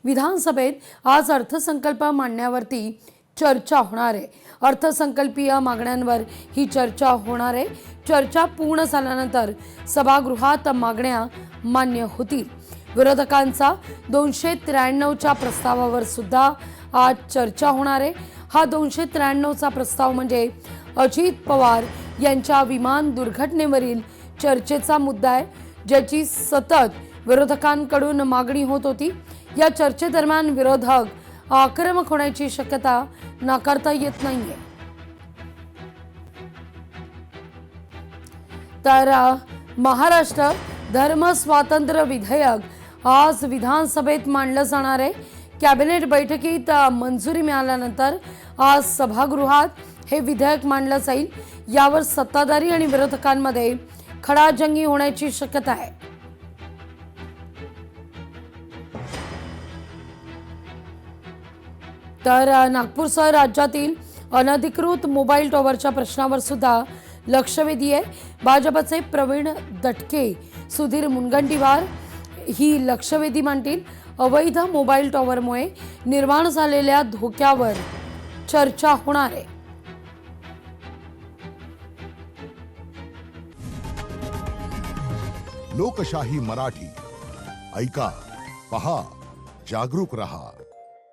विधानसभेत आज अर्थसंकल्प मांडण्यावरती चर्चा होणार आहे। अर्थसंकल्पीय मागण्यांवर ही चर्चा होणार आहे। चर्चा पूर्ण झाल्यानंतर सभागृहात मागण्या मान्य होतील। विरोधकांचा 293च्या प्रस्तावावर सुद्धा आज चर्चा होणार आहे। हा 293चा प्रस्ताव म्हणजे अजित पवार यांच्या विमान दुर्घटनेवरील चर्चेचा मुद्दा आहे, ज्याची सतत विरोधकांकडून मागणी होत होती। या चर्चेदरम्यान विरोधक आक्रमक होण्याची शक्यता नाकारता येत नाहीये। तर महाराष्ट्र धर्म स्वातंत्र्य विधेयक आज विधानसभेत मांडलं जाणार आहे। कॅबिनेट बैठकीत मंजुरी मिळाल्यानंतर आज सभागृहात हे विधेयक मांडलं जाईल। यावर सत्ताधारी आणि विरोधकांमध्ये खडाजंगी होण्याची शक्यता आहे। तर नागपूरसह राज्यातील अनधिकृत मोबाईल टॉवरच्या प्रश्नावर सुद्धा लक्षवेधी आहे। भाजपचे प्रवीण दटके, सुधीर मुनगंटीवार ही लक्षवेधी मांडतील। अवैध मोबाईल टॉवरमुळे निर्माण झालेल्या धोक्यावर चर्चा होणार आहे। लोकशाही मराठी ऐका, पहा, जागरूक रहा।